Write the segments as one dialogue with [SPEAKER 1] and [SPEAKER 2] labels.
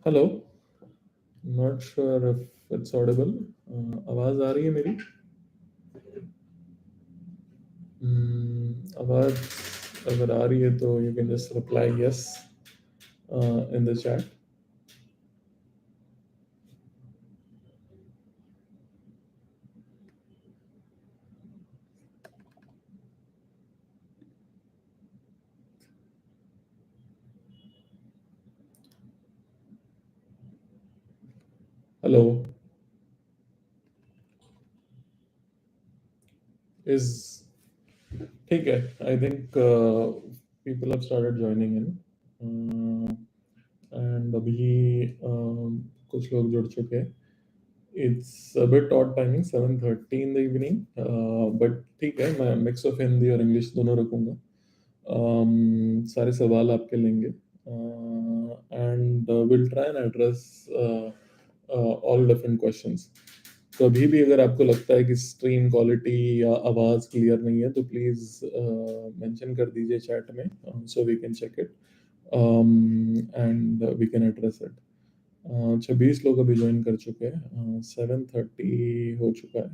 [SPEAKER 1] Hello. Not sure if it's Audible. आवाज़ आ रही है मेरी? आवाज़ अगर आ रही है तो you can just reply yes in the chat. Hello. Is ठीक है। I think people have started joining in and अभी कुछ लोग जुड़ चुके हैं। It's a bit odd timing 7:30 in the evening, but ठीक है, मैं मिक्स ऑफ हिंदी और इंग्लिश दोनों रखूंगा। सारे सवाल आपके लेंगे and will try and address all different questions. कभी भी अगर आपको लगता है कि स्ट्रीम क्वालिटी या आवाज़ क्लियर नहीं है तो प्लीज़ मेंशन कर दीजिए चैट में, so we can check it and we can address it. 26 लोग अभी ज्वाइन कर चुके हैं। 7:30 हो चुका है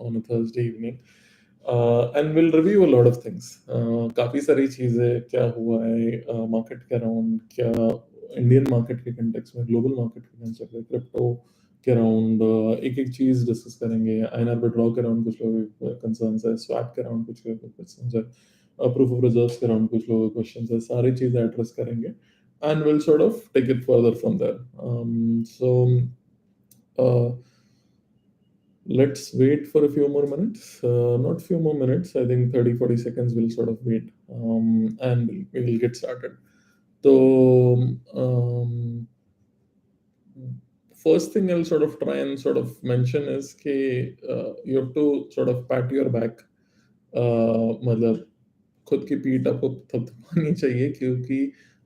[SPEAKER 1] on a Thursday evening and will review a lot of things. काफ़ी सारी चीज़ें, क्या हुआ है मार्केट के अराउंड, क्या इंडियन मार्केट के कंटेक्स्ट में, ग्लोबल मार्केट के कंटेक्स्ट में, क्रिप्टो के अराउंड एक एक चीज़ डिस्कस करेंगे। आईएनआर विड्रॉ के अराउंड कुछ लोगों के कंसर्न्स है, स्वैप के अराउंड कुछ लोगों के कंसर्न्स है, प्रूफ ऑफ रिजर्व्स के अराउंड कुछ लोगों के क्वेश्चंस है। सारी चीज़ें एड्रेस करेंगे and we'll sort of take it further from there. Uh, let's wait for a few more minutes. Not few more minutes, I think 30, 40 seconds we'll sort of wait and we'll get started. So, first thing I'll sort of try and sort of mention is कि you have to sort of pat your back. मतलब खुद की पीठ आपको थपथपानी चाहिए, क्योंकि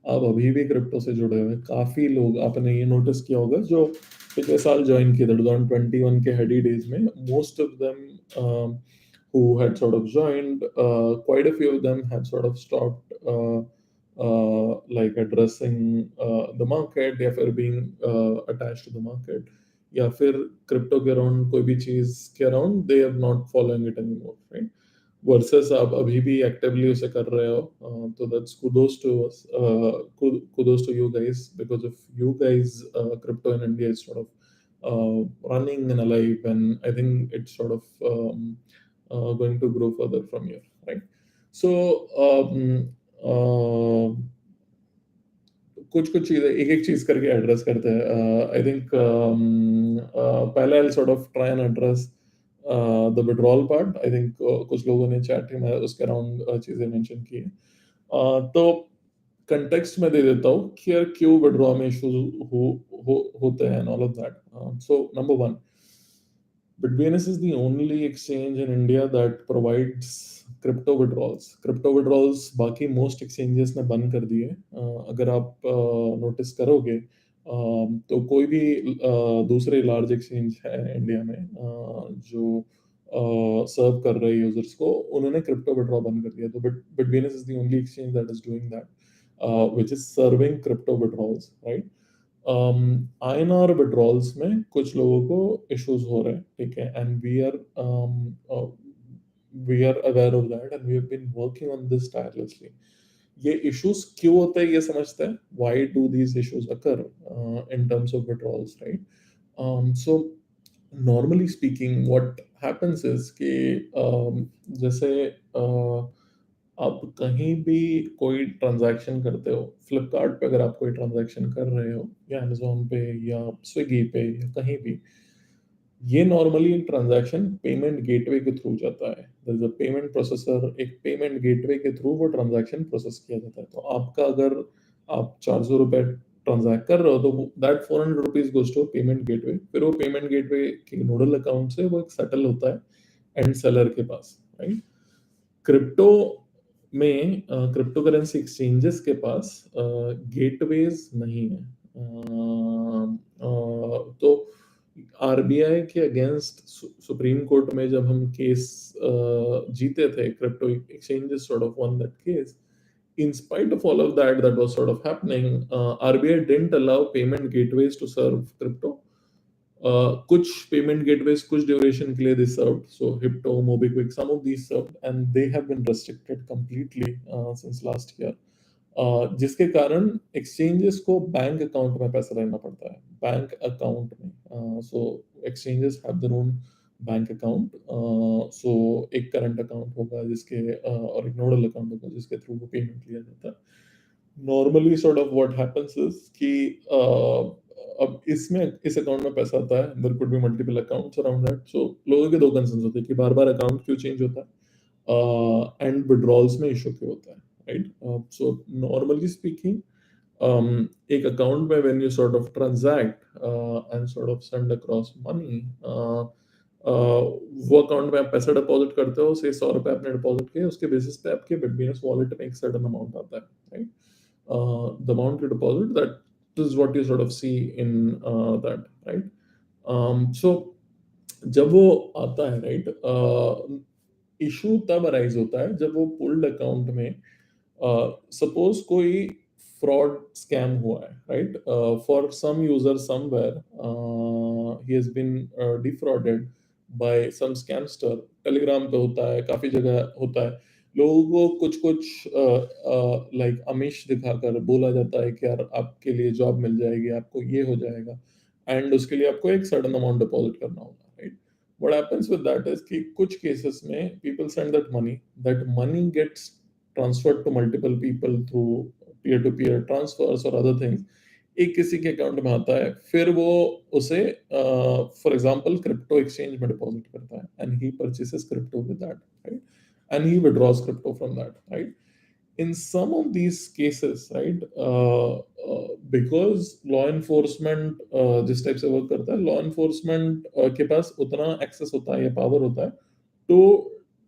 [SPEAKER 1] आप अभी भी क्रिप्टो से जुड़े हुए हैं। काफ़ी लोग, आपने ये नोटिस किया होगा, जो पिछले साल ज्वाइन किए थे 2021 के हेडी डेज में, most of them who had sort of joined, quite a few of them had sort of stopped like addressing the market या फिर being attached to the market, या फिर क्रिप्टो के अराउंड कोई भी चीज़ के around they are not following it anymore, right? Versus आप अभी भी एक्टिवली उसे कर रहे हो, तो that's kudos to us, kudos to you guys, because of you guys crypto in India is sort of running and alive, and I think it's sort of going to grow further from here, right? So uh, कुछ कुछ चीजें एक एक चीज करके address करते हैं। I think पहले I sort of try and address the withdrawal part. I think कुछ लोगों ने चैट में उसके अराउंड चीजें मेंशन की है। तो कंटेक्स्ट में दे देता हूँ कि यार क्यों विड्रॉ में इश्यूज होते हैं and all of that. So number one, Bitbns is the only exchange in India that provides crypto withdrawals. Crypto withdrawals बाकी most exchanges ने बंद कर दिए। अगर आप नोटिस करोगे, तो कोई भी दूसरे लार्ज एक्सचेंज है इंडिया में जो सर्व कर रहे यूजर्स को, उन्होंने क्रिप्टो विड्रॉ बंद कर दिया। तो Bitbns is the only exchange that is doing that, which is serving crypto withdrawals, right? INR withdrawals में कुछ लोगों को इश्यूज हो रहे हैं, ठीक है, and we are aware of that and we have been working on this tirelessly. ये इश्यूज क्यों होते हैं ये समझते हैं, why do these issues occur in terms of withdrawals, right? So normally speaking what happens is कि जैसे आप कहीं भी कोई ट्रांजैक्शन करते हो, फ्लिपकार्ट पे अगर आप कोई ट्रांजैक्शन कर रहे हो, या अमेजोन पे या स्विगी पे या कहीं भी, ये नॉर्मली ट्रांजैक्शन पेमेंट गेटवे के थ्रू जाता है। There is a payment processor, एक पेमेंट गेटवे के थ्रू वो ट्रांजैक्शन प्रोसेस किया जाता है। तो आपका अगर आप 400 रुपए ट्रांजैक्ट कर रहे हो तो that 400 rupees goes to payment gateway, फिर वो पेमेंट गेटवे के नोडल अकाउंट से वो एक सेटल होता है एंड सेलर के पास, राइट? क्रिप्टो में क्रिप्टो करेंसी एक्सचेंजेस के पास गेटवेज नहीं है। तो आरबीआई के अगेंस्ट सुप्रीम कोर्ट में जब हम केस जीते थे, crypto exchanges sort of one that case, in spite of all of that was sort of happening, RBI didn't allow payment gateways to serve crypto. कुछ पेमेंट गेटवेज कुछ duration के लिए they served, so Hypto, MobiKwik, some of these served, and they have been restricted completely since last year, जिसके कारण exchanges को bank account में पैसा रहना पड़ता है, बैंक अकाउंट में। So exchanges have their own bank account, so एक करंट अकाउंट होगा जिसके और एक नोडल अकाउंट होगा जिसके थ्रू वो पेमेंट लिया जाता है। Normally sort of what happens is कि अब इसमें इस अकाउंट में पैसा आता है, there could be multiple accounts around that, so लोगों के दो कंसर्न्स होते हैं कि बार बार अकाउंट क्यों चेंज होता है एंड विड्रॉल्स में इशू क्यों होता है, राइट? सो नॉर्मली स्पीकिंग, एक अकाउंट में when you sort of transact and sort of sand across money, वो अकाउंट में आप पैसा डिपॉजिट करते हो, से 100 रुपए आपने डिपॉजिट किए, उसके बेसिस पे आपके बिटबीनस वॉलेट में एक सर्टेन अमाउंट आता है, right? The amount you deposit, that is what you sort of see in that, right? So जब वो आता है, राइट, इशू तब अराइज होता है जब वो पुल्ड अकाउंट में सपोज कोई फ्रॉड स्कैम हुआ है, right? For some user somewhere ही has been defrauded by some scamster, Telegram पे होता है, काफी जगह होता है, लोगों को कुछ कुछ लाइक आमिष दिखाकर बोला जाता है कि यार आपके लिए जॉब मिल जाएगी, आपको ये हो जाएगा, एंड उसके लिए आपको एक सडन अमाउंट डिपॉजिट करना होगा, right? What happens with that is कि कुछ cases में people send that money gets transferred to multiple people through peer-to-peer transfers or other things. एक किसी के अकाउंट में आता है, फिर वो उसे फॉर एग्जांपल क्रिप्टो एक्सचेंज में डिपॉजिट करता है, and he purchases crypto with that, right? And he withdraws crypto from that, right? In some of these cases, right, because law enforcement जिस टाइप से वर्क करता है, लॉ एनफोर्समेंट के पास उतना access होता है या पावर होता है to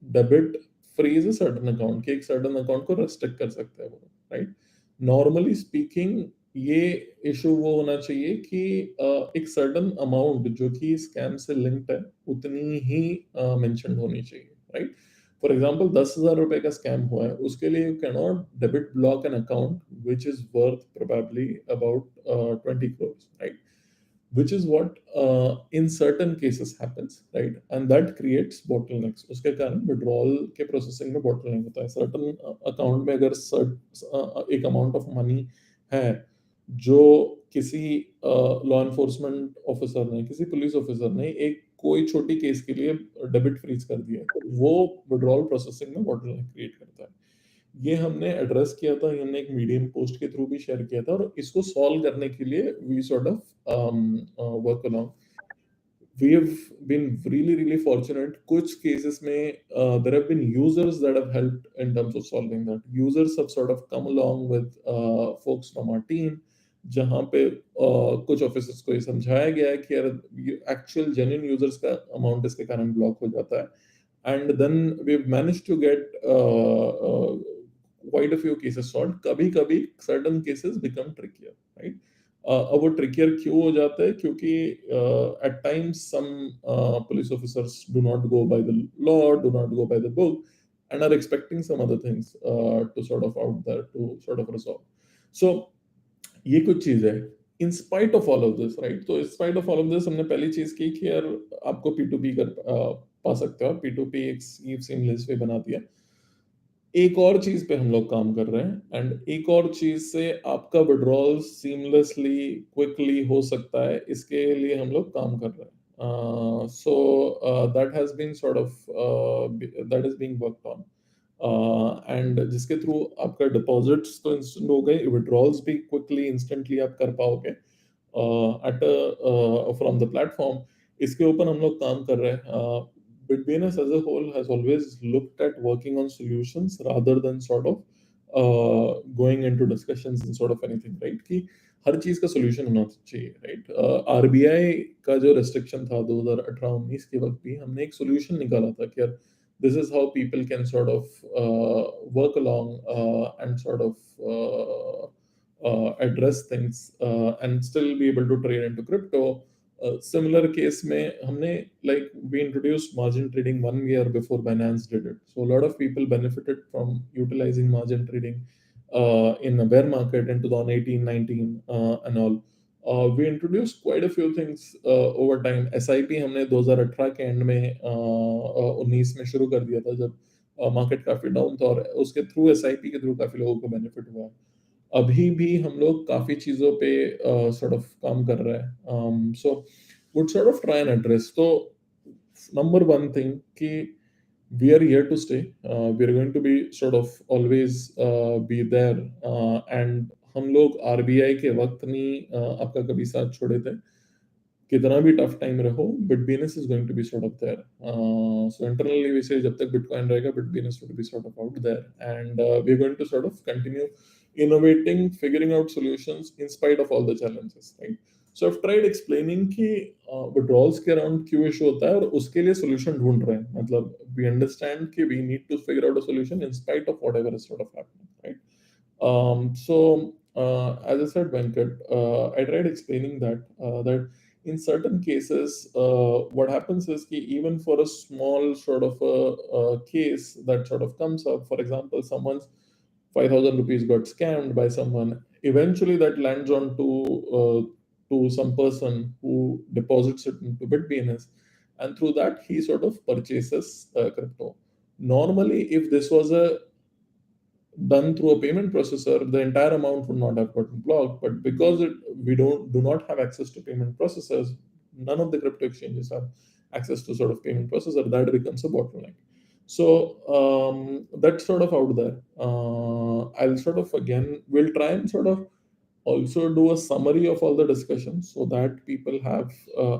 [SPEAKER 1] debit freeze a certain account, कि एक सर्टेन अकाउंट को रेस्ट्रिक्ट कर सकते हैं वो, राइट? नॉर्मली स्पीकिंग ये इशू वो होना चाहिए कि एक सर्टेन अमाउंट जो कि स्कैम से लिंक्ड है उतनी ही मेंशन होनी चाहिए, राइट? फॉर एग्जाम्पल 10,000 रुपए का स्कैम हुआ है, उसके लिए you can not debit block an account which is worth probably about 20 crores, right? which is what in certain cases happens, right? And that creates bottlenecks. उसके कारण withdrawal के processing में bottleneck होता है। certain account में अगर एक amount of money है जो किसी लॉ एनफोर्समेंट ऑफिसर ने, किसी पुलिस ऑफिसर ने एक कोई छोटी केस के लिए डेबिट फ्रीज कर दिया, तो वो विड्रॉल प्रोसेसिंग में बॉटलनेक क्रिएट करता है। ये हमने एड्रेस किया था, हमने एक मीडियम पोस्ट के थ्रू भी शेयर किया था, और इसको सॉल्व करने के लिए we sort of work along. we have been really fortunate. कुछ cases में there have been users that have helped in terms of solving that. Users have sort of come along with folks from our team, जहाँ पे कुछ officers को ये समझाया गया है कि यार एक्चुअल जेन्युइन यूजर्स का अमाउंट इसके कारण ब्लॉक हो जाता है, and then we have managed to get quite a few cases solved. कभी कभी certain cases become trickier, right? अब वो ट्रिकियर क्यों हो जाता है? क्योंकि at times some police officers do not go by the law, do not go by the book, and are expecting some other things to sort of out there to sort of resolve. So ये कुछ चीज है in spite of all of this, right? तो in spite of all of this हमने पहली चीज की कि यार आपको P2P कर पा सकते हो, P2P एक सीमलेस वे बना दिया। एक और चीज पे हम लोग काम कर रहे हैं, एंड एक और चीज से आपका विड्रॉल सीमलेसली क्विकली हो सकता है, इसके लिए हम लोग काम कर रहे हैं। So that has been sort of that is being worked on, and जिसके थ्रू आपका डिपॉजिट्स तो इंस्टेंट हो गए, विड्रॉल्स भी क्विकली इंस्टेंटली आप कर पाओगे एट फ्रॉम द प्लेटफॉर्म। इसके ऊपर हम लोग काम कर रहे हैं। Bitbns as a whole has always looked at working on solutions rather than sort of going into discussions and sort of anything, right? कि हर चीज का solution होना चाहिए, right? RBI का जो restriction था 2018-19 के वक्त भी हमने एक solution निकाला था कि यार this is how people can sort of work along and sort of address things and still be able to trade into crypto. Similar case में हमने like we introduced margin trading 1 year before Binance did it. So a lot of people benefited from utilizing margin trading in a bear market in 2018, 19 and all. We introduced quite a few things over time. SIP हमने 2018 के and में 19 में शुरू कर दिया था जब market काफी डाउन था, और उसके थ्रू SIP के थ्रू काफी लोगों को बेनिफिट हुआ है. अभी भी हम लोग काफी चीजों पे sort of काम कर रहे हैं. So would sort of try and address. तो number one thing कि we are here to stay. We are going to be sort of always be there. And हम लोग RBI के वक्त नहीं आपका कभी साथ छोड़े थे. कितना भी टफ टाइम रहो, Bitbns is going to be sort of there. So internally we say जब तक Bitcoin रहेगा, Bitbns will be sort of out there, and we're going to sort of continue innovating, figuring out solutions in spite of all the challenges, right? So I've tried explaining कि withdrawals के around क्यों issue होता है और उसके लिए solution ढूंढ रहे हैं. मतलब we understand कि we need to figure out a solution in spite of whatever is sort of happening, right? As I said, Venkat, I tried explaining that in certain cases, what happens is that even for a small sort of a case that sort of comes up, for example, someone's 5,000 rupees got scammed by someone, eventually that lands on to some person who deposits it into Bitbns, and through that he sort of purchases crypto. Normally, if this was a done through a payment processor, the entire amount would not have gotten blocked. But because we do not have access to payment processors, none of the crypto exchanges have access to sort of payment processor. That becomes a bottleneck. So that's sort of out there. I'll sort of again we'll try and sort of also do a summary of all the discussions so that people have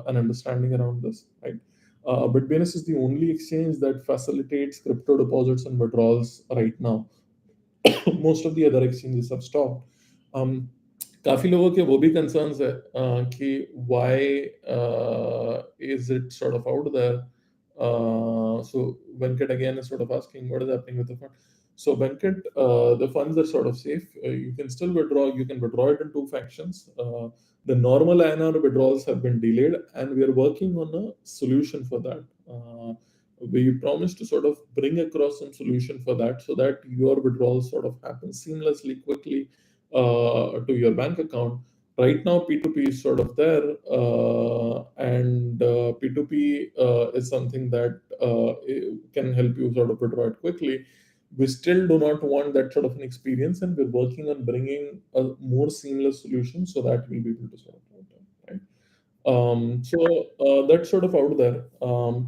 [SPEAKER 1] an understanding around this, right? Bitbns is the only exchange that facilitates crypto deposits and withdrawals right now. Most of the other exchanges have stopped. काफी लोगों के वो भी concerns है कि why is it sort of out there. So Venkat again is sort of asking what is happening with the fund. So Venkat, the funds are sort of safe. You can still withdraw. You can withdraw it in two factions. The normal INR withdrawals have been delayed, and we are working on a solution for that. We promise to sort of bring across some solution for that so that your withdrawals sort of happen seamlessly, quickly to your bank account. Right now, P2P is sort of there, and P2P is something that can help you sort of withdraw it quickly. We still do not want that sort of an experience, and we're working on bringing a more seamless solution so that we'll be able to sort of do it, right? So that's sort of out there.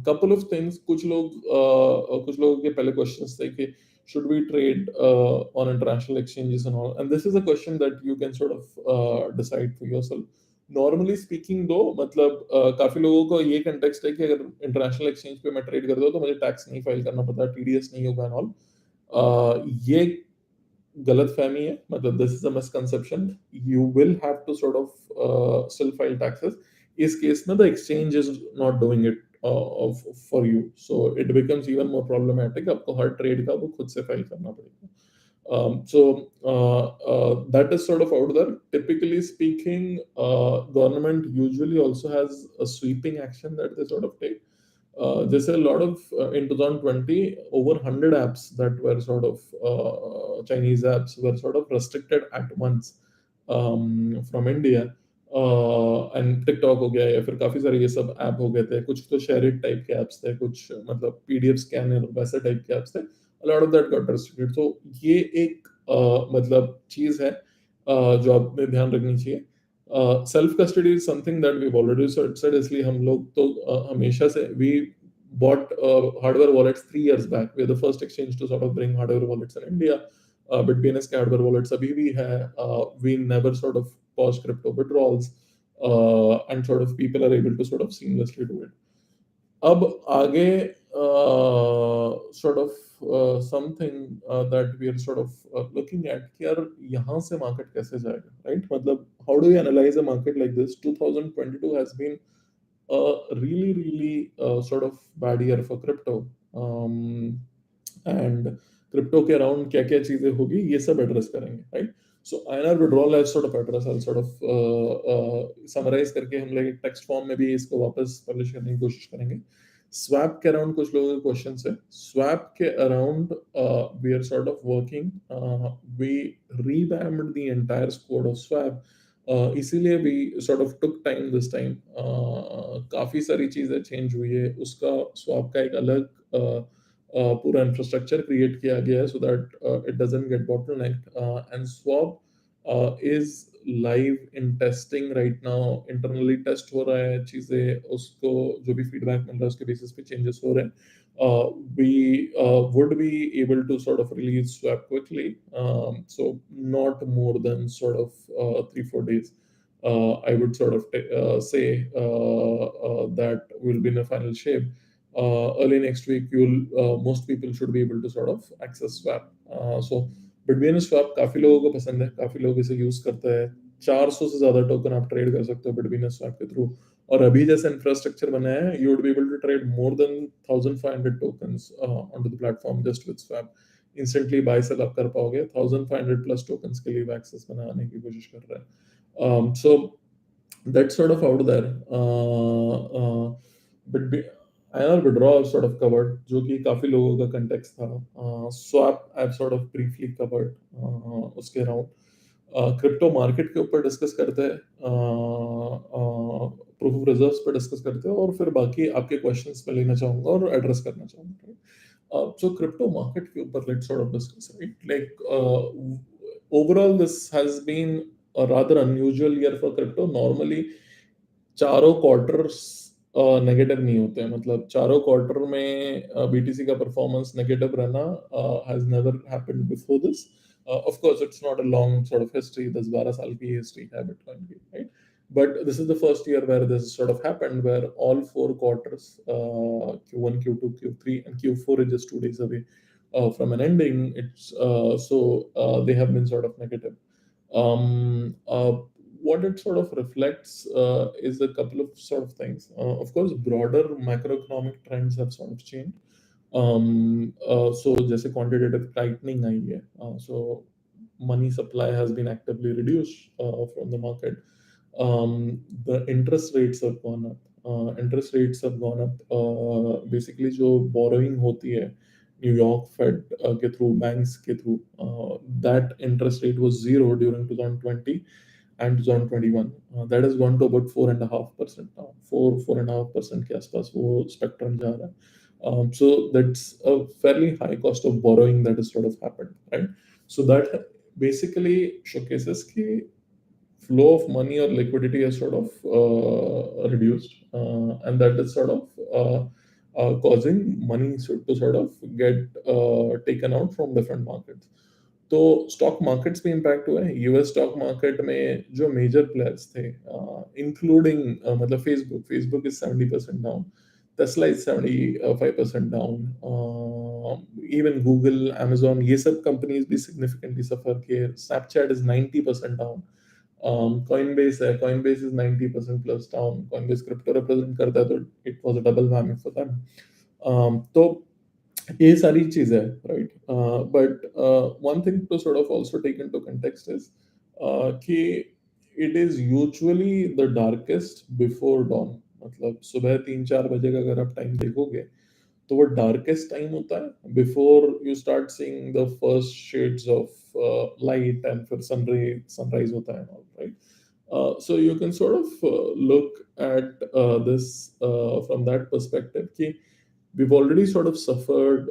[SPEAKER 1] Couple of things. कुछ लोगों के पहले questions थे कि should we trade on international exchanges and all? And this is a question that you can sort of decide for yourself. Normally speaking, though, मतलब काफी लोगों को ये context है कि अगर international exchange पे मैं trade करता हूँ तो मुझे tax नहीं file करना पड़ता, TDS नहीं होगा and all. ये गलत फहमी है, मतलब this is a misconception. You will have to sort of still file taxes. इस केस में the exchange is not doing it for you, so it becomes even more problematic. आपको हर trade का वो खुद से file करना पड़ेगा. That is sort of out there. Typically speaking, government usually also has a sweeping action that they sort of take. There's a lot of in 2020 over 100 apps that were sort of Chinese apps were sort of restricted at once from India. And TikTok हो गया या फिर काफी सारे ये सब app हो गए थे, कुछ तो शेयर इट टाइप के ऐप्स थे, कुछ मतलब पीडीएफ स्कैनर वैसे टाइप के ऐप्स थे. A lot of that got restricted. तो ये एक मतलब चीज है जो आप में ध्यान रखनी चाहिए. Self custody is something that we already said, इसलिए हम लोग तो हमेशा से we bought hardware wallets 3 years back. We are the first exchange to sort of bring hardware wallets in India. Bitbns के hardware wallets अभी भी है. We never sort of pause crypto withdrawals, and sort of people are able to sort of seamlessly do it. अब आगे sort of something that we are sort of looking at कि यार यहाँ से market कैसे जाएगा, right? मतलब how do we analyze a market like this? 2022 has been a really sort of bad year for crypto, and crypto के around क्या क्या चीजें होगी ये सब address करेंगे, right? So INR withdrawal as sort of address, I'll sort of summarize करके हम लोग एक text form में भी इसको वापस publish करने की कोशिश करेंगे. स्वैप के अराउंड कुछ लोगों के क्वेश्चन है, स्वैप के around we are sort of working, we revamped the entire squad of swap. इसीलिए we sort of took time this time, काफी सारी चीजें चेंज हुई है, उसका स्वैप का एक अलग पूरा इंफ्रास्ट्रक्चर क्रिएट किया गया है, so that it doesn't get bottlenecked, and swap is live in testing right now, internally test हो रहा है चीजें, उसको जो भी फीडबैक मिल रहा है उसके बेसिस पे चेंजेस हो रहे हैं. We would be able to sort of release swap quickly, so not more than sort of 3-4 days. I would sort of say that we'll be in a final shape. Early next week, you'll most people should be able to sort of access swap. So between swap काफी लोगों को पसंद है, काफी लोग इसे use करते हैं. 400 से ज्यादा टोकन आप ट्रेड कर सकते हो बिटवीन स्वैप के थ्रू. और अभी जैसे इंफ्रास्ट्रक्चर बना है, you would be able to trade more than 1500 tokens on the platform just with swap. Instantly buy sell आप कर पाओगे. 1500 प्लस टोकन्स के लिए एक्सेस बनाने की कोशिश कर रहा है. सो that's sort of out there. But INR withdrawal I've sort of covered, जो कि काफी लोगों का context था. Swap I've sort of briefly covered उसके around. क्रिप्टो मार्केट के ऊपर डिस्कस करते हैं, प्रूफ ऑफ रिजर्व्स पे डिस्कस करते हैं, और फिर बाकी आपके क्वेश्चंस पे लेना चाहूंगा और एड्रेस करना चाहूंगा. सो क्रिप्टो मार्केट के ऊपर let's sort of discuss, right? Like overall this has been a rather unusual year for crypto. Normally, चारों क्वार्टर्स नेगेटिव नहीं होते हैं, मतलब चारों क्वार्टर में बीटीसी का परफॉर्मेंस नेगेटिव रहना has never happened before this. Of course it's not a long sort of history, 10-12 साल की हिस्ट्री है बिटकॉइन की, right? But this is the first year where this sort of happened, where all four quarters, Q1, Q2, Q3 and Q4 is just 2 days away from an ending. It's so they have been sort of negative. What it sort of reflects is a couple of sort of things. Of course, broader macroeconomic trends have sort of changed. So, जैसे quantitative tightening आई है, so money supply has been actively reduced from the market. The interest rates have gone up. Interest rates have gone up. Basically, जो borrowing होती है New York fade के through, banks के through, that interest rate was zero during 2020 and 2021. That has gone to about 4.5% now. 4.5% के आसपास वो spectrum जा रहा है. So that's a fairly high cost of borrowing that has sort of happened, right? So that basically showcases कि flow of money or liquidity has sort of reduced, and that is sort of causing money to sort of get taken out from different markets. तो stock markets पे impact हुआ है. US stock market में जो major players थे, including मतलब Facebook is 70% down, Tesla is 75% down, even Google, Amazon, ये सब कंपनीज भी सिग्निफिकेंटली सफर किए. Snapchat is 90% down. Coinbase है, Coinbase is 90% plus down. Coinbase crypto represent करता है, तो it was a double whammy for them. तो ये सारी चीजें है, right? But one thing to sort of also take into context is कि it is usually the darkest before dawn. मतलब सुबह 3-4 बजे का अगर आप टाइम देखोगे, तो वो डार्केस्ट टाइम होता है before you start seeing the first shades of light, and फिर सनराइज होता है, right? So you can sort of look at this from that perspective कि we've already sort of suffered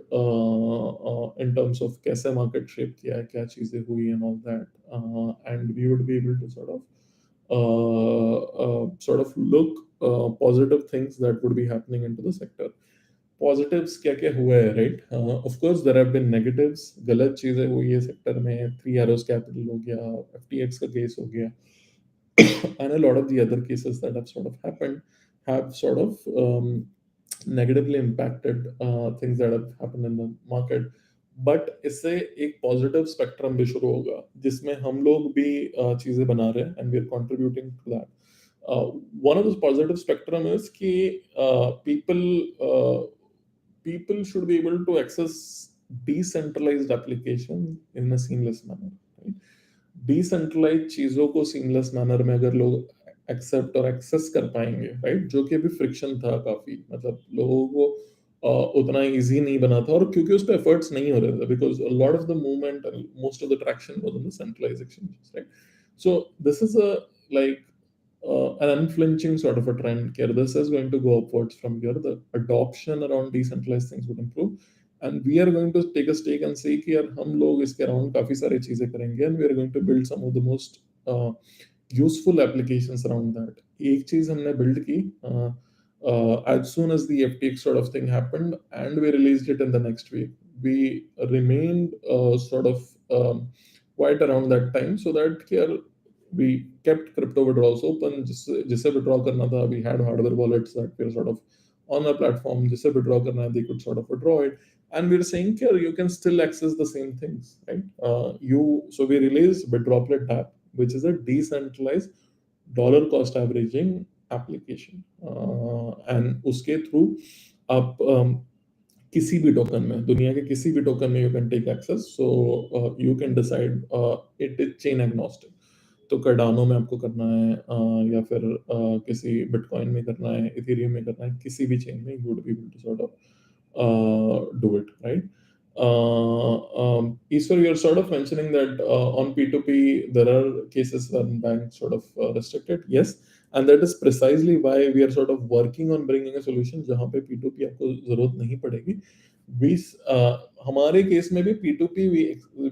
[SPEAKER 1] in terms of कैसे market shape किया है, क्या चीजें हुई and all that, and we would be able to sort of look positive things that would be happening into the sector. Positives क्या क्या हुआ है, right? Of course there have been negatives. गलत चीजें हुई है सेक्टर में. थ्री एरोज कैपिटल हो गया, एफटीएक्स का केस हो गया, and a lot of the other cases that have sort of happened have sort of negatively impacted things that have happened in the market. But इससे एक positive spectrum भी शुरू होगा, जिसमें हम लोग भी चीजें बना रहे हैं, and we are contributing to that. One of the positive spectrum is कि people should be able to access decentralized application in a seamless manner, right? Decentralized चीजों को seamless manner में अगर लोग एक्सेप्ट और एक्सेस कर पाएंगे, राइट? जो कि अभी फ्रिक्शन था काफी, मतलब लोगों को उतना इजी नहीं बना था, और क्योंकि उस पर एफर्ट्स नहीं हो रहे थे, because lot of the movement, most of the traction was on the centralised exchanges, right? So this is a like an unflinching sort of a trend here. This is going to go upwards from here. The adoption around decentralized things would improve, and we are going to take a stake and say कि यार हम लोग इसके around काफी सारी चीजें करेंगे, and we are going to build some of the most useful applications around that. एक चीज हमने build की as soon as the FTX sort of thing happened, and we released it in the next week. We remained sort of quiet around that time, so that कि यार we kept crypto withdrawals open. जिसे withdraw करना था, we had hardware wallets that were sort of on our platform. जिसे withdraw करना है, they could sort of withdraw it. And we're saying here you can still access the same things, right? So we released Bitdroplet app, which is a decentralized dollar cost averaging application, and उसके through आप किसी भी token में, दुनिया के किसी भी token में you can take access, so you can decide, it is chain agnostic. तो कार्डानो में आपको करना है, या फिर किसी बिटकॉइन में करना है, इथेरियम में करना है, किसी भी चेन में you would be able to sort of do it, right? Eastward, you're sort of mentioning that on P2P, there are cases when banks sort of restricted. Yes, and that is precisely why we are sort of working on bringing a solution जहाँ पे P2P आपको जरूरत नहीं पड़ेगी. We, हमारे case में भी P2P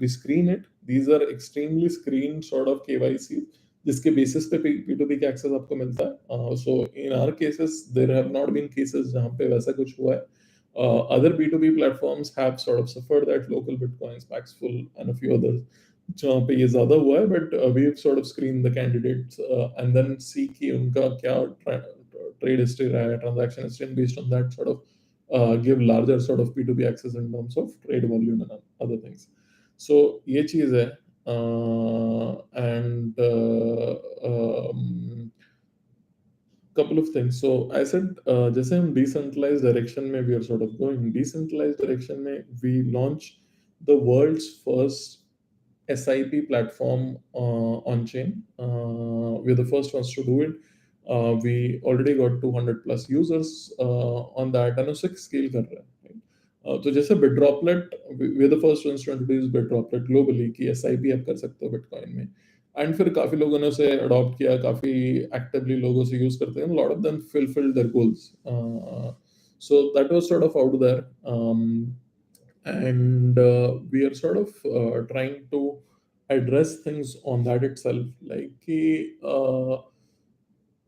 [SPEAKER 1] we screen it. These are extremely screened sort of KYC जिसके बेसिस पे P2P का एक्सेस आपको मिलता है. So in our cases, there have not been cases जहाँ पे वैसा कुछ हुआ है. Other B2B platforms have sort of suffered that, local Bitcoins, Paxful, and a few others. जहाँ पे ये ज़्यादा हुआ है, but we've sort of screened the candidates and then see कि उनका क्या trade history रहा है, transaction history, and based on that sort of give larger sort of P2P access in terms of trade volume and other things. So ये चीज़ है, and couple of things. So I said, जैसे हम decentralized direction में we are sort of going. Decentralized direction में we launch the world's first SIP platform on chain. We're the first ones to do it. We already got 200 plus users on that, and उसे scale कर रहे हैं. Right? तो जैसे Bitdroplet, we're the first ones to introduce Bitdroplet globally कि SIP आप कर सकते हो Bitcoin में. एंड फिर काफी लोगों ने उसे अडॉप्ट किया, काफी एक्टिवली लोग उसे यूज करते हैं, lot of them fulfilled their goals. So that was sort of out there, and we are sort of trying to address things on that itself, like कि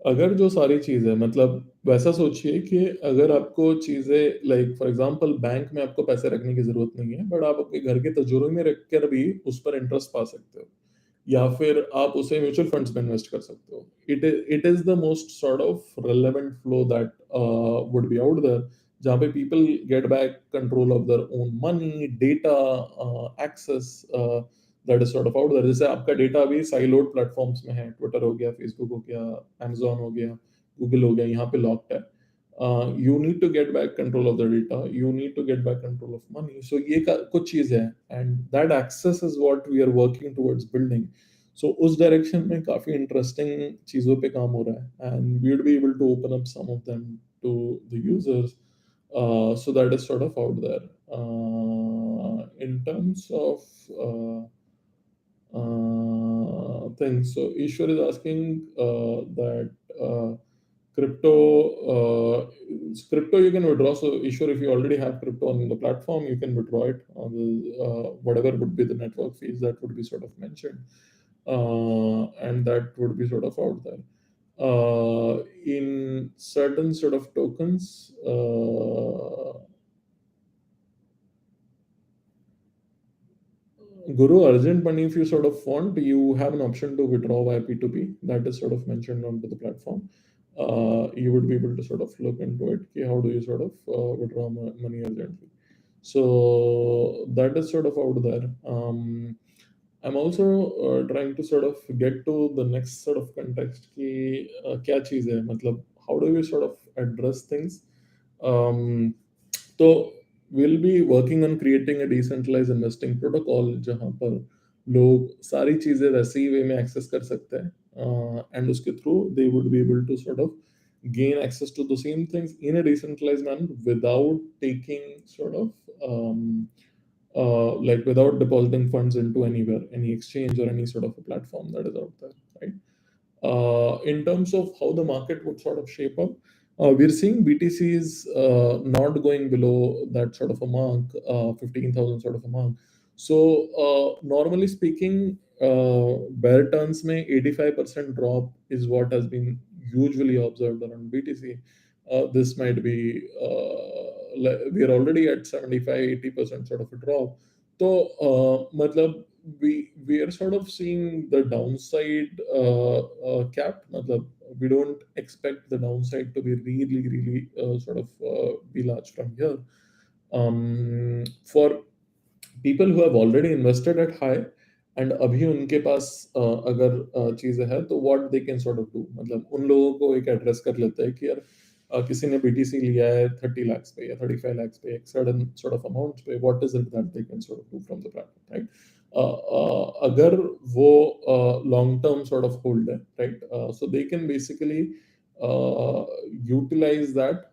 [SPEAKER 1] अगर जो सारी चीजें, मतलब वैसा सोचिए कि अगर आपको चीजें, लाइक फॉर एग्जांपल बैंक में आपको पैसे रखने की जरूरत नहीं है, बट आप अपने घर के तिजोरी में रख कर भी उस पर इंटरेस्ट पा सकते हो, या फिर आप उसे म्यूचुअल फंड्स में इन्वेस्ट कर सकते हो. It is the most sort of relevant flow that would be out there, जहाँ पे people get back control of their own money, data, access, that is sort of out there. जैसे आपका data अभी siloed platforms में है, Twitter हो गया, Facebook हो गया, अमेजोन हो गया, गूगल हो गया, यहाँ पे लॉक्ड है. You need to get back control of the data, you need to get back control of money. So ये कुछ चीज है, and that access is what we are working towards building. So उस direction में काफी interesting चीजों पे काम हो रहा है, and we would be able to open up some of them to the users. So that is sort of out there. In terms of things, so Ishwar is asking that crypto, crypto you can withdraw. So Ishwar, if you already have crypto on the platform, you can withdraw it on the whatever would be the network fees that would be sort of mentioned, and that would be sort of out there. In certain sort of tokens, Guru, urgent money, if you sort of want, you have an option to withdraw via P2P. That is sort of mentioned onto the platform. You would be able to sort of look into it. Okay, how do you sort of withdraw money urgently? So that is sort of out there. I'm also trying to sort of get to the next sort of context कि क्या चीज़ है, मतलब how do we sort of address things. तो we'll be working on creating a decentralized investing protocol जहाँ पर लोग सारी चीजें वैसे ही वे में एक्सेस कर सकते हैं. and uske through they would be able to sort of gain access to the same things in a decentralized manner without taking sort of like without depositing funds into anywhere, any exchange or any sort of a platform that is out there, right? In terms of how the market would sort of shape up, we're seeing BTCs not going below that sort of a mark, 15,000 sort of a mark. So, normally speaking, bear turns may 85% drop is what has been usually observed around BTC. This might be, we are already at 75-80% sort of a drop. So, matlab, we are sort of seeing the downside capped. Matlab, we don't expect the downside to be really sort of be large from here. For people who have already invested at high and अभी उनके पास अगर चीजें हैं तो what they can sort of do, मतलब उन लोगों को एक एड्रेस कर लेते हैं कि यार किसी ने बीटीसी लिया है 30 lakhs पे या 35 lakhs पे एक certain sort of amount पे, what is it that they can sort of do from the platform, right? अगर वो long term sort of hold है, right? So they can basically utilize that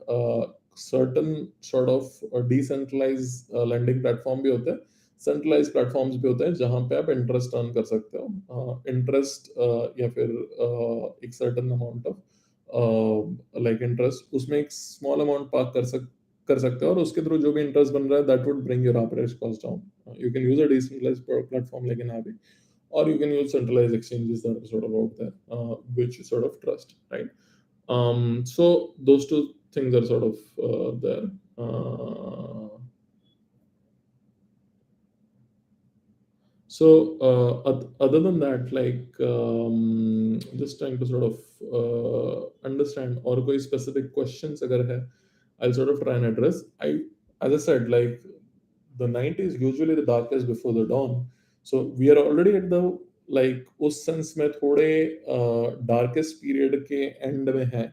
[SPEAKER 1] certain sort of decentralized lending platform भी होते हैं, centralise platforms भी होते हैं जहां पे आप इंटरेस्ट अर्न कर सकते हो, इंटरेस्ट या फिर एक certain amount of like interest उसमें एक स्मॉल अमाउंट पार्क कर सकते हो और उसके थ्रू जो भी इंटरेस्ट बन रहा है that would bring your average cost down. You can use a decentralized platform like an Aave, or you can use centralized exchanges that are sort of out there, which you sort of trust, right? So those two things are sort of there. So, other than that, like just trying to sort of understand or कोई specific questions अगर है, I'll sort of try and address. As I said, like the night is usually the darkest before the dawn. So we are already at the like उस sense में थोड़े darkest period के end में है.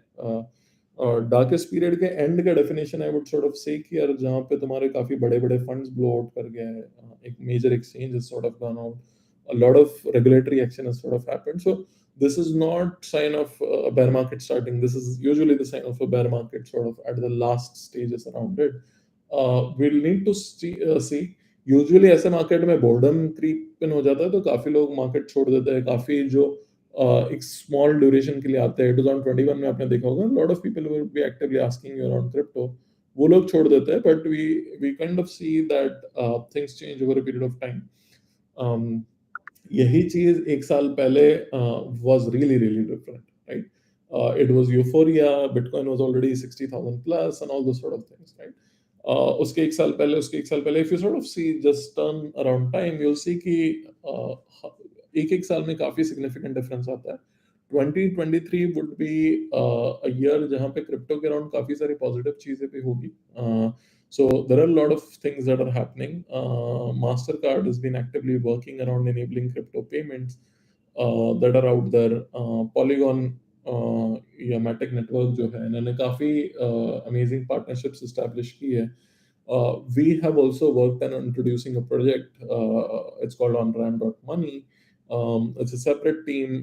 [SPEAKER 1] और darkest period के and का definition I would sort of से कि यार जहाँ पे तुम्हारे काफी बड़े बड़े फंड्स ब्लो आउट कर गए हैं, एक major exchange is sort of gone out, a lot of regulatory action has sort of happened. So this is not sign of a bear market starting. This is usually the sign of a bear market sort of at the last stages around it. We'll need to see. Usually ऐसे market में boredom creep in हो जाता है तो काफी लोग market छोड़ देते हैं, काफी जो एक स्मॉल ड्यूरेशन के लिए आते हैं. 2021 में आपने देखा होगा lot of people will be actively asking you around crypto, वो लोग छोड़ देते हैं. But we kind of see that things change over a period of time. यही चीज एक साल पहले was really different, right? It was euphoria, Bitcoin was already 60,000 plus and all those sort of things, right? उसके एक साल पहले if you sort of see just turn around time, you'll see कि एक साल में काफी significant difference आता है. 2023 would be a year जहाँ पे क्रिप्टो के अराउंड काफी सारी पॉजिटिव चीजें भी होगी. So there are a lot of things that are happening. Mastercard has been actively working around enabling crypto payments that are out there. Polygon या Matic network जो है इन्होंने काफी amazing partnerships establish की है. We have also worked on introducing a project. It's called onram.money. It's a separate team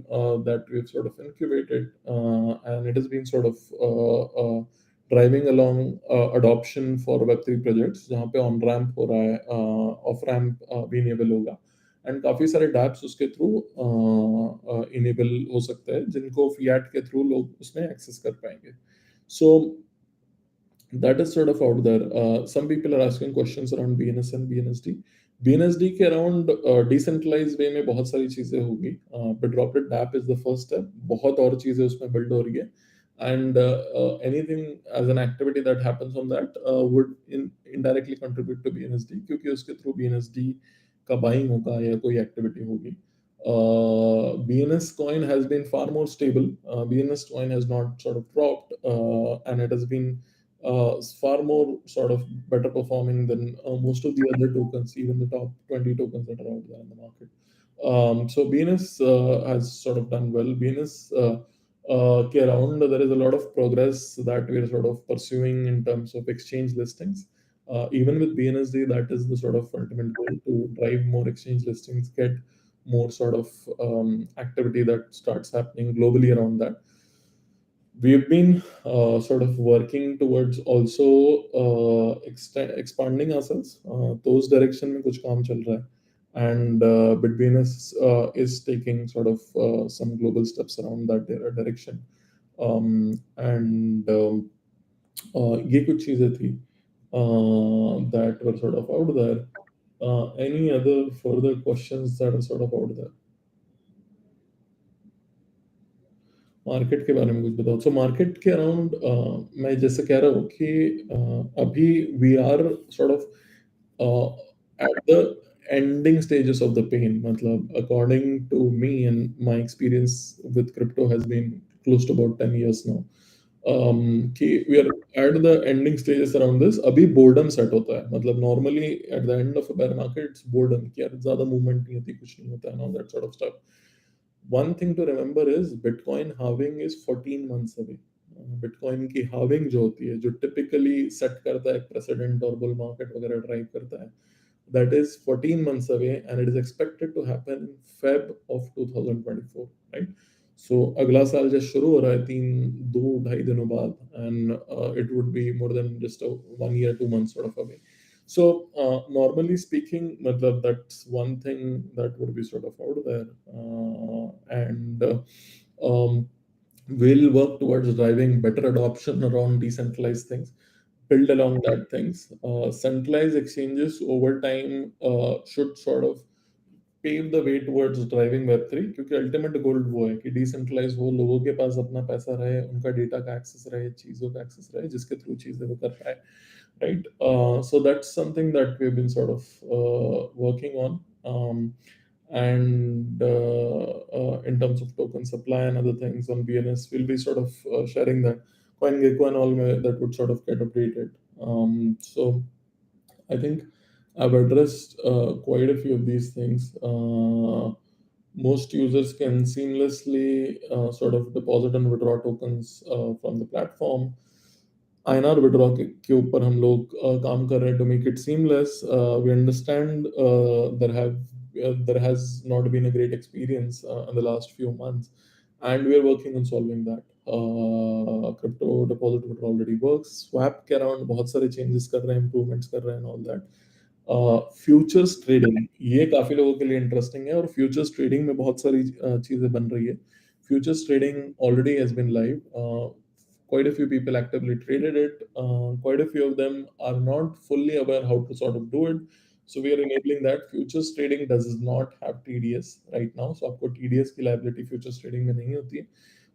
[SPEAKER 1] that we've sort of incubated, and it has been sort of driving along adoption for Web3 projects जहाँ पे on ramp हो रहा है, off ramp भी enable होगा, and काफी सारे dapps उसके थ्रू इनेबल हो सकते हैं जिनको फियाट के थ्रू लोग उसमें एक्सेस कर पाएंगे. सो that is sort of out there. Some people are asking questions around BNS and BNSD. BNSD के अराउंड डिसेंट्रलाइज वे में बहुत सारी चीजें होगी. Bedrocket DApp is the first step. बहुत और चीजें उसमें बिल्ड हो रही है, and anything as an activity that happens on that would indirectly contribute to BNSD क्योंकि उसके थ्रू BNSD का बाइंग होगा या कोई एक्टिविटी होगी. BNS coin has been far more stable. BNS coin has not sort of dropped, and it has been far more sort of better performing than most of the other tokens, even the top 20 tokens that are out there in the market. So BNS has sort of done well. BNS ke around there is a lot of progress that we are sort of pursuing in terms of exchange listings. Even with BNSD, that is the sort of ultimate goal, to drive more exchange listings, get more sort of activity that starts happening globally around that. We've been sort of working towards also expanding ourselves. Those direction में कुछ काम चल रहा है. And Bitbns is taking sort of some global steps around that direction. And ये कुछ चीजें थी that were sort of out there. Any other further questions that are sort of out there? Market के बारे में कुछ बताओ. सो मार्केट के अराउंड मैं जैसे कह रहा हूँ कि अभी we are sort of at the ending stages of the pain. मतलब according to me and my experience with crypto has been close to about 10 years now. कि we are at the ending stages around this. अभी boredom set होता है. मतलब normally at the end of a bear market boredom कि यार ज्यादा movement नहीं होती, कुछ नहीं होता है, all that sort of stuff. One thing to remember is Bitcoin halving is 14 months away. Bitcoin की halving जो होती है, जो typically set करता है precedent और bull market वगैरह drive करता है, that is 14 months away and it is expected to happen in Feb of 2024, right? So अगला साल जब शुरू हो रहा है 2-2.5 दिनों बाद, and it would be more than just a 1 year 2 months sort of away. So normally speaking, matlab, that's one thing that would be sort of out there, and we'll work towards driving better adoption around decentralized things, build along that things. Centralized exchanges over time should sort of pave the way towards driving Web3, क्योंकि ultimate goal वो है कि decentralise हो, लोगों के पास अपना पैसा रहे, उनका डेटा का एक्सेस रहे, चीज़ों का एक्सेस रहे, जिसके थ्रू चीज़ें वो कर पाए, right? So that's something that we've been sort of working on. And in terms of token supply and other things on BNS, we'll be sort of sharing that. CoinGecko and all that would sort of get updated. So I think I've addressed quite a few of these things. Most users can seamlessly sort of deposit and withdraw tokens from the platform. INR withdraw के ऊपर हम लोग काम कर रहे हैं to make it seamless. We understand there has not been a great experience in the last few months, and we are working on solving that. Crypto deposit withdrawal already works. Swap के around बहुत सारे changes कर रहे हैं, improvements कर रहे हैं, and all that. Futures trading ये काफी लोगों के लिए इंटरेस्टिंग है, और फ्यूचर्स ट्रेडिंग में बहुत सारी चीजें बन रही है. Futures trading already has been live. Quite a few people actively traded it. Quite a few of them are not fully aware how to sort of do it. So we are enabling that. Futures trading does not have TDS right now. So आपको TDS की liability futures trading में नहीं होती है.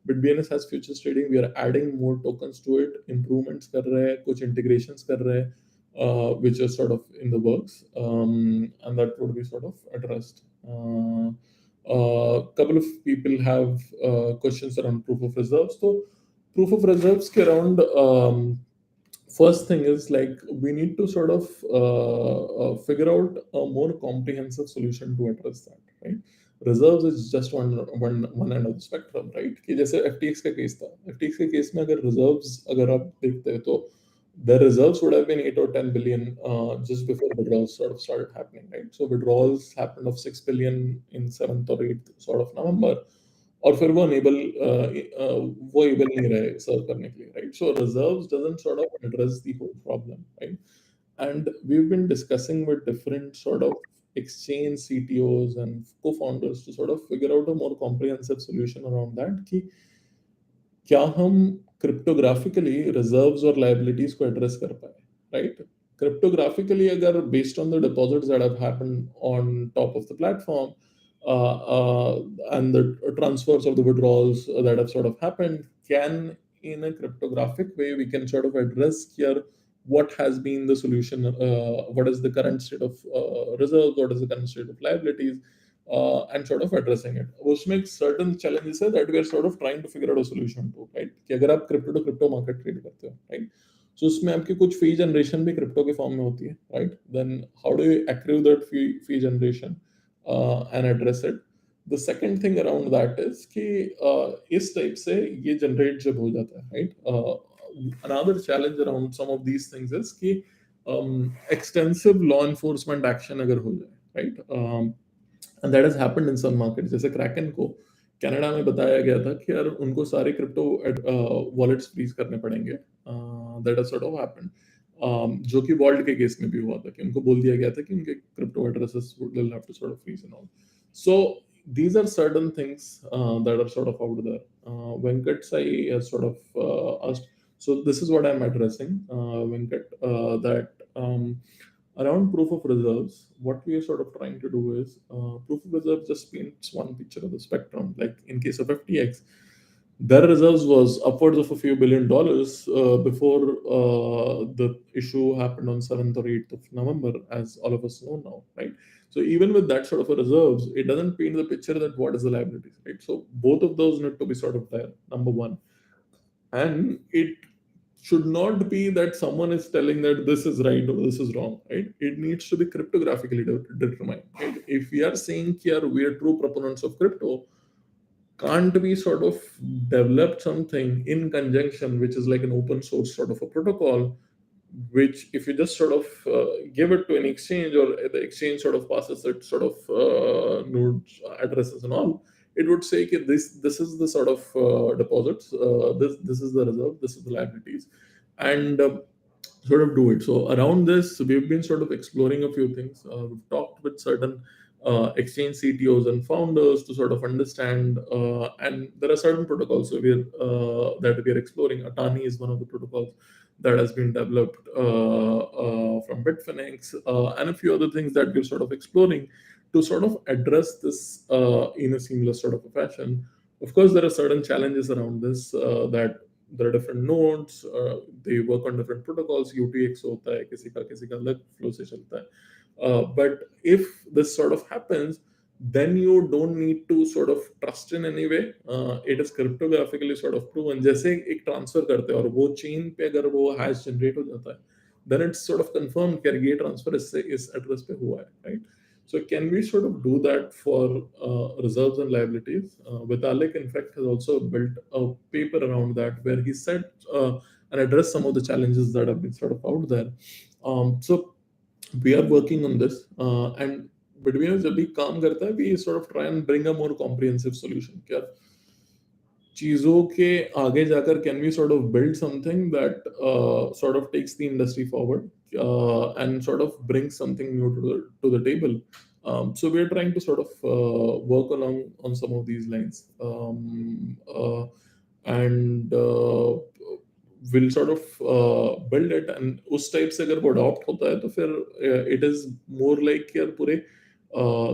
[SPEAKER 1] But BNS has futures trading. We are adding more tokens to it. Improvements कर रहे हैं, कुछ integrations कर रहे हैं, which is sort of in the works, and that would be sort of addressed. Couple of people have questions around proof of reserves. So proof of reserves ke around, first thing is like we need to sort of figure out a more comprehensive solution to address that, right? Reserves is just one end of the spectrum, right? कि जैसे FTX का case था. FTX के case में अगर reserves अगर आप देखते हैं तो the reserves would have been 8 or 10 billion just before withdrawals sort of started happening, right? So withdrawals happened of 6 billion in 7th or 8th sort of November. और फिर वो वो एबल नहीं रहे सर्व करने के लिए, right? So reserves doesn't sort of address the whole problem, right? And we have been discussing with different sort of exchange CTOs and co-founders to sort of figure out a more comprehensive solution around that कि क्या हम क्रिप्टोग्राफिकली reserves और liabilities को address कर पाए, right? Cryptographically अगर based on the deposits that have happened on top of the platform, and the transfers of the withdrawals that have sort of happened, can in a cryptographic way we can sort of address here what has been the solution, what is the current state of reserves, what is the current state of liabilities, and sort of addressing it. उसमें certain challenges है that we are sort of trying to figure out a solution to, right? कि अगर आप crypto to crypto market trade करते हो, right? So उसमें आपकी कुछ fee generation भी crypto के form में होती है, right? Then how do you accrue that fee generation and address it? The second thing around that is कि इस type से ये generate जब हो जाता है, right? Another challenge around some of these things is कि extensive law enforcement action अगर हो जाए, right? And that has happened in some market. जैसे क्रैकन को कनाडा में बताया गया था कि यार उनको सारे क्रिप्टो वॉलेट्स फ्रीज करने पड़ेंगे. That has sort of happened. जो कि वॉल्ट के केस में भी हुआ था कि उनको बोल दिया गया था कि उनके crypto addresses will have to sort of freeze and all. So these are certain things that are sort of out there. Venkat Sai has sort of asked. So this is what I'm addressing, Venkat, that around proof of reserves, what we are sort of trying to do is proof of reserve just paints one picture of the spectrum. Like in case of FTX, their reserves was upwards of a few $1 billion before the issue happened on 7th or 8th of November, as all of us know now, right? So even with that sort of a reserves, it doesn't paint the picture that what is the liabilities, right? So both of those need to be sort of there, number one. And it should not be that someone is telling that this is right or this is wrong, right? It needs to be cryptographically determined, right? If we are saying here we are true proponents of crypto, can't we sort of develop something in conjunction which is like an open source sort of a protocol, which if you just sort of give it to an exchange, or the exchange sort of passes it sort of nodes, addresses and all, it would say okay, this is the sort of deposits, this is the reserve, this is the liabilities, and sort of do it. So around this, we've been sort of exploring a few things. We've talked with certain exchange CTOs and founders to sort of understand, and there are certain protocols that we are exploring. Atani is one of the protocols that has been developed from Bitfinex, and a few other things that we're sort of exploring to sort of address this in a seamless sort of a fashion. Of course, there are certain challenges around this, that there are different nodes, they work on different protocols. UTX होता है, किसी का अलग flow से चलता है. But if this sort of happens, then you don't need to sort of trust in any way. It is cryptographically sort of proven. जैसे एक transfer करते हैं और वो chain पे अगर वो hash generate हो जाता है, then it's sort of confirmed कि ये transfer इससे इस address पे हुआ है, right? So can we sort of do that for reserves and liabilities? Vitalik, in fact, has also built a paper around that where he said and addressed some of the challenges that have been sort of out there. So we are working on this, and between us, जब भी काम करता है, we sort of try and bring a more comprehensive solution. क्या चीजों के आगे जाकर can we sort of build something that sort of takes the industry forward, and sort of brings something new to the table. So we're trying to sort of work along on some of these lines, and will sort of build it, and उस type से अगर वो adopt होता है तो फिर it is more like यार पूरे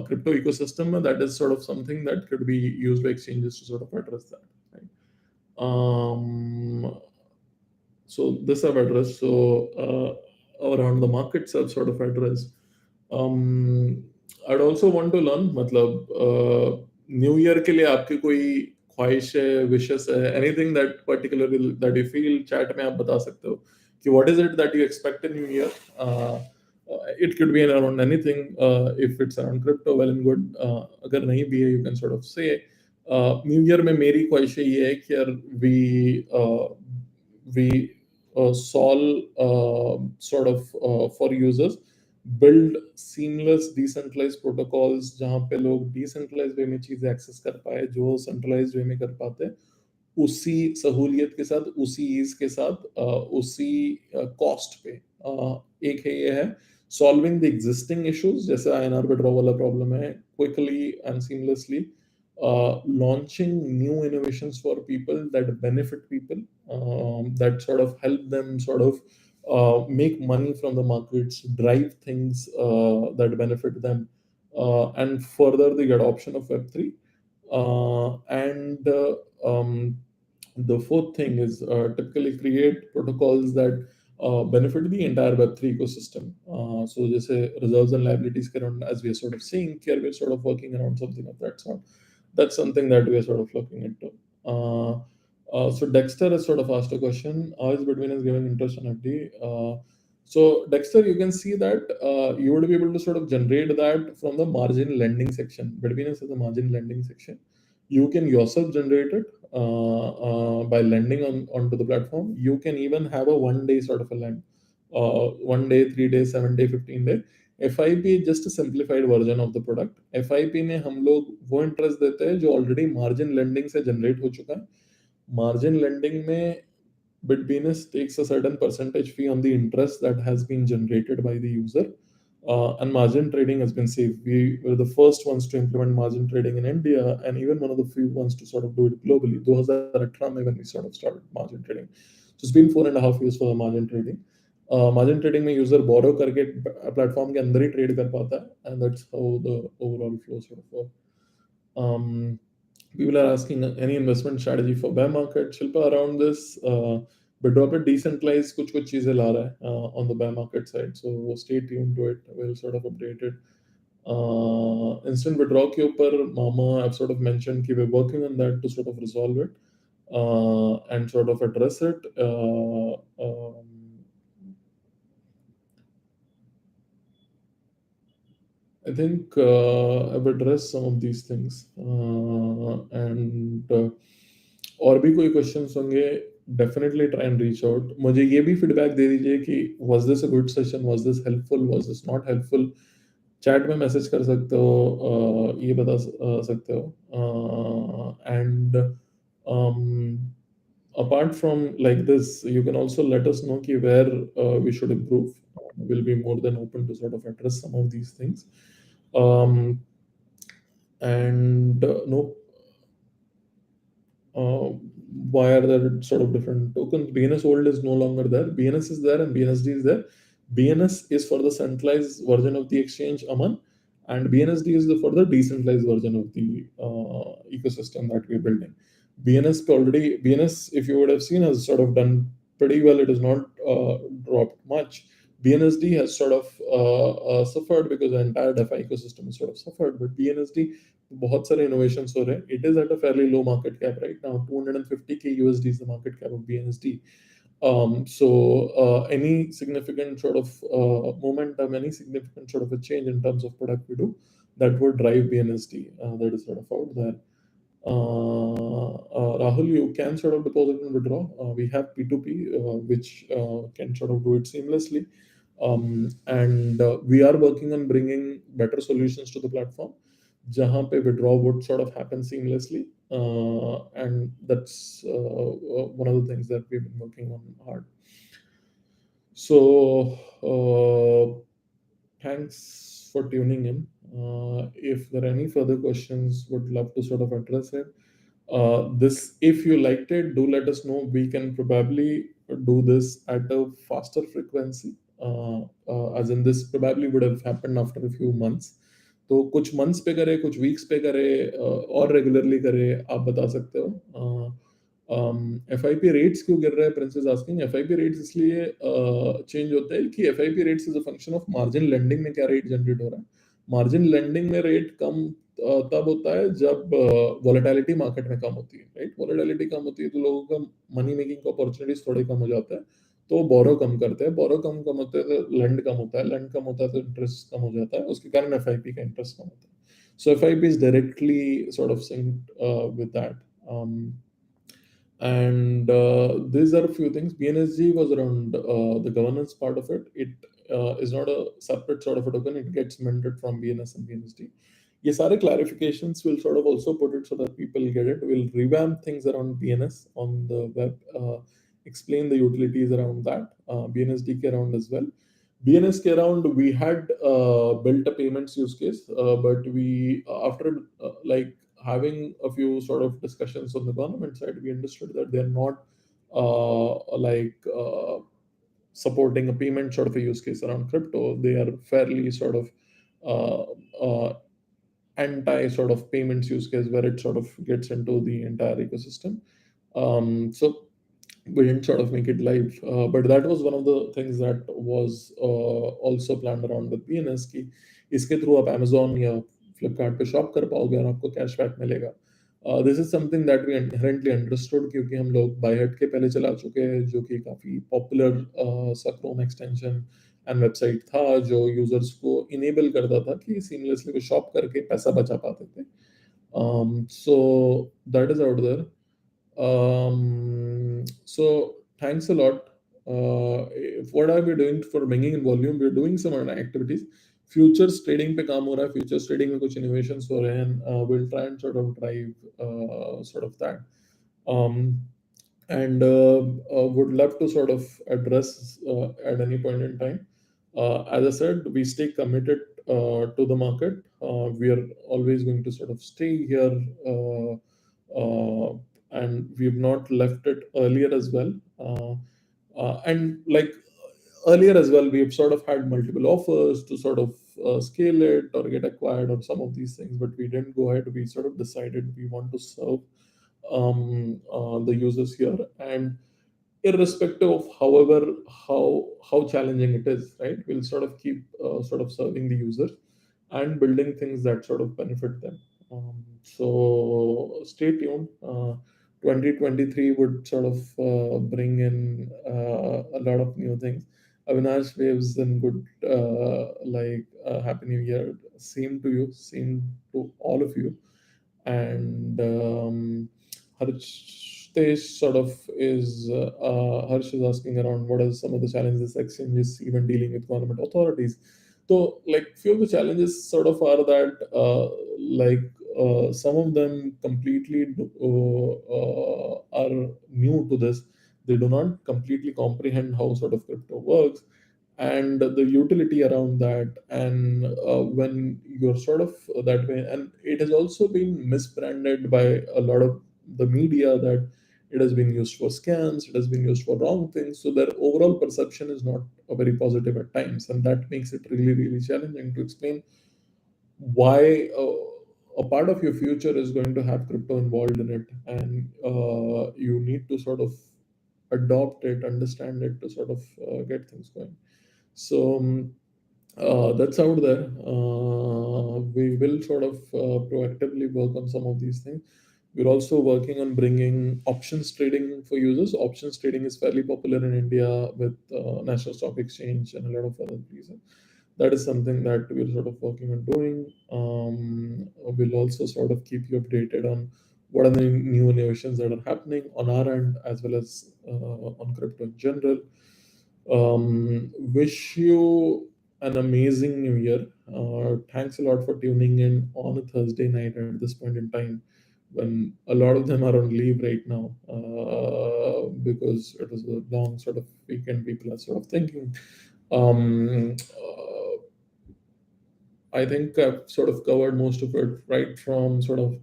[SPEAKER 1] crypto ecosystem में that is sort of something that could be used by exchanges to sort of address that, right? So this I've addressed. So around the markets I've sort of addressed. I'd also want to learn, मतलब new year के लिए आपकी कोई ख्वाहिश है, wishes है, anything that particularly that you feel, chat में आप बता सकते हो कि what is it that you expect in new year. It could be around anything. If it's around crypto, well and good. अगर नहीं भी है, you can sort of say. New year में मेरी ख्वाहिश ये है कि यार we solve sort of for users, build seamless decentralized protocols जहाँ पे लोग decentralized way में चीजें access कर पाए, जो centralized way में कर पाते हैं, उसी सहूलियत के साथ, उसी ईज के साथ, उसी कॉस्ट पे. एक है ये है सॉल्विंग द एग्जिस्टिंग इश्यूज, जैसे आईएनआर विड्रॉ वाला प्रॉब्लम है, quickly and seamlessly launching new innovations for people that benefit people, that sort of help them sort of make money from the markets, drive things that benefit them, and further the adoption of Web3. And the fourth thing is typically create protocols that benefit the entire Web3 ecosystem. So, just reserves and liabilities, as we are sort of seeing here, we're sort of working around something of that sort. That's something that we are sort of looking into. So Dexter has sort of asked a question: how is Bitbns is giving interest on FD? So Dexter, you can see that you would be able to sort of generate that from the margin lending section. Bitbns has a margin lending section. You can yourself generate it by lending onto the platform. You can even have a 1 day sort of a lend, 1 day, 3 days, 7 day, 15 day. FIP is just a simplified version of the product. FIP में हम लोग वो interest देते हैं जो already margin lending से generate हो चुका है. मार्जिन लेंडिंग में Bitbns takes a certain percentage fee on the interest that has been generated by the user. And margin trading has been safe. We were the first ones to implement margin trading in India, and even one of the few ones to sort of do it globally. 2018 में when we sort of started margin trading. So it's been 4.5 years for the margin trading. Margin trading में user बोरो करके platform के अंदर ही trade कर पाता है, and that's how the overall flow sort of work. People are asking any investment strategy for bear market. Shilpa, around this, Bitdrop decentralized कुछ कुछ चीजें ला रहा है on the bear market side. So stay tuned to it. We'll sort of update it. Instant withdrawal के ऊपर Mama, I've sort of mentioned कि we're working on that to sort of resolve it and sort of address it. I think I've addressed some of these things. And और भी कोई questions होंगे, definitely try and reach out. मुझे ये भी feedback दे दीजिए कि was this a good session, was this helpful, was this not helpful. Chat में मैसेज कर सकते हो, ये बता सकते हो. And apart from like this, you can also let us know ki where we should improve. We'll be more than open to sort of address some of these things. And no, uh, why are there sort of different tokens? BNS old is no longer there. BNS is there and BNSD is there. BNS is for the centralized version of the exchange, Aman, and BNSD is for the decentralized version of the ecosystem that we're building. BNS, if you would have seen, has sort of done pretty well. It has not dropped much. BNSD has sort of suffered because the entire DeFi ecosystem has sort of suffered. But BNSD, बहुत सारे innovations हो रहे हैं. It is at a fairly low market cap right now. 250k USD is the market cap of BNSD. So any significant sort of momentum, any significant sort of a change in terms of product we do, that would drive BNSD. That is sort of out there. Rahul, you can sort of deposit and withdraw. We have P2P, which can sort of do it seamlessly. And we are working on bringing better solutions to the platform, जहाँ पे withdraw would sort of happen seamlessly. And that's one of the things that we've been working on hard. So thanks for tuning in. If there are any further questions, would love to sort of address it. This, if you liked it, do let us know. We can probably do this at a faster frequency. As in, this probably would have happened after a few months. तो कुछ months पे करे, कुछ weeks पे करे, और regularly करे, आप बता सकते हो. FIP रेट्स क्यों गिर रहे हैं? Princess asking. FIP रेट्स इसलिए चेंज होते हैं कि FIP rates is a function of margin lending में क्या रेट जनरेट हो रहा है. मार्जिन लेंडिंग में रेट कम तब होता है जब वॉलेटिलिटी मार्केट में कम होती है, राइट. वॉलेटिलिटी कम होती है तो लोगों का मनी मेकिंग अपॉर्चुनिटीज थोड़े कम हो जाते हैं, तो बोरो कम करते हैं. बोरो कम कम होते हैं तो लेंड कम होता है, लेंड कम होता है तो इंटरेस्ट कम हो जाता है, उसके कारण FIP का इंटरेस्ट कम होता है. सो FIP is directly sort of synced with that. And these are a few things. BNSG was around the governance part of it. It is not a separate sort of a token. It gets minted from BNS and BNSD. ये सारे clarifications will sort of also put it so that people get it. We'll revamp things around BNS on the web, explain the utilities around that, BNSD के around as well. BNS के around, we had built a payments use case, but we, after like having a few sort of discussions on the government side, we understood that they're not supporting a payment sort of a use case around crypto. They are fairly sort of anti sort of payments use case where it sort of gets into the entire ecosystem. So we didn't sort of make it live, but that was one of the things that was also planned around with BNS की इसके through आप Amazon या Flipkart पे shop कर पाओगे और आपको cashback मिलेगा. This is something that we inherently understood, क्योंकि हम लोग बायहट के पहले चला चुके हैं, जो कि काफ़ी पॉपुलर सा क्रोम एक्सटेंशन एंड वेबसाइट था जो यूजर्स को इनेबल करता था कि सीमलेसली वो शॉप करके पैसा बचा पाते थे. So that is out there. So thanks a lot. What are we doing for bringing in volume? We're doing some other activities. Futures trading पे काम हो रहा है, फ्यूचर्स ट्रेडिंग में कुछ इनोवेशंस हो रहे हैं, will try and sort of drive sort of that. Um, and would love to sort of address at any point in time. As I said, we stay committed to the market. We are always going to sort of stay here, uh, uh, and we've not left it earlier as well. And like earlier as well, we've sort of had multiple offers to sort of scale it or get acquired or some of these things, but we didn't go ahead. We sort of decided we want to serve the users here, and irrespective of however how challenging it is, right, we'll sort of keep sort of serving the users and building things that sort of benefit them. So stay tuned. 2023 would sort of bring in a lot of new things. Avinash, waves and good happy new year. Same to you, same to all of you. And Harsh sort of is Harsh is asking around what are some of the challenges exchanges even dealing with government authorities. So, like, few of the challenges sort of are that some of them completely are new to this. They do not completely comprehend how sort of crypto works and the utility around that. And when you're sort of that way, and it has also been misbranded by a lot of the media that it has been used for scams, it has been used for wrong things, so their overall perception is not very positive at times, and that makes it really really challenging to explain why a part of your future is going to have crypto involved in it, and you need to sort of adopt it, understand it to sort of get things going. So that's out there. We will sort of proactively work on some of these things. We're also working on bringing options trading for users. Options trading is fairly popular in India with National Stock Exchange and a lot of other places. That is something that we're sort of working on doing. We'll also sort of keep you updated on what are the new innovations that are happening on our end as well as on crypto in general. Wish you an amazing new year. Thanks a lot for tuning in on a Thursday night at this point in time when a lot of them are on leave right now because it was a long sort of weekend. People are sort of thinking. I think I've sort of covered most of it, right from sort of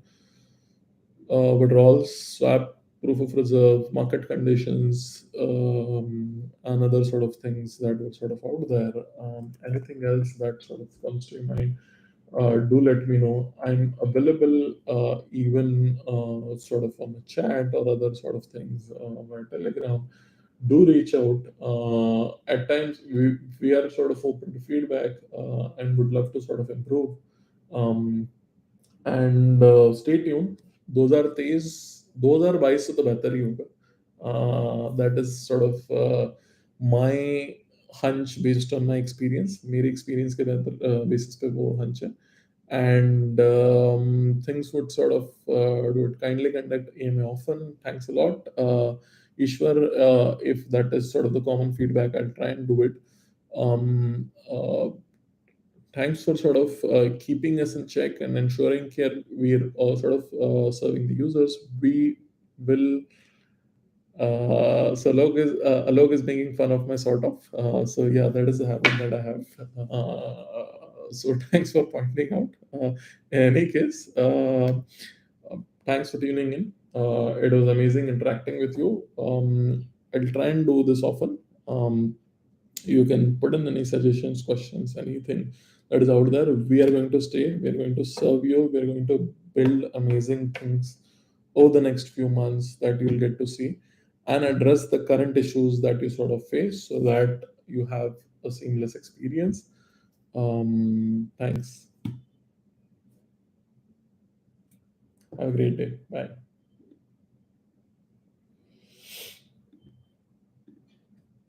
[SPEAKER 1] withdrawals, swap, proof of reserve, market conditions, and other sort of things that were sort of out there. Anything else that sort of comes to your mind, do let me know. I'm available even sort of on the chat or other sort of things via Telegram. Do reach out. At times, we are sort of open to feedback and would love to sort of improve. Um, and stay tuned. those are things those are बाईस से तो बेहतर ही होगा. That is sort of my hunch based on my experience. मेरे experience के बेहतर basis पे वो hunch है. And things would sort of do it. Kindly conduct AMA often. Thanks a lot. Ishwar, if that is sort of the common feedback, I'll try and do it. Thanks for sort of keeping us in check and ensuring here we're sort of serving the users. We will. So Alok is making fun of my sort of. So yeah, that is the habit that I have. So thanks for pointing out. In any case, thanks for tuning in. It was amazing interacting with you. I'll try and do this often. You can put in any suggestions, questions, anything that is out there. We are going to stay. We are going to serve you. We are going to build amazing things over the next few months that you'll get to see and address the current issues that you sort of face so that you have a seamless experience. Thanks. Have a great day. Bye.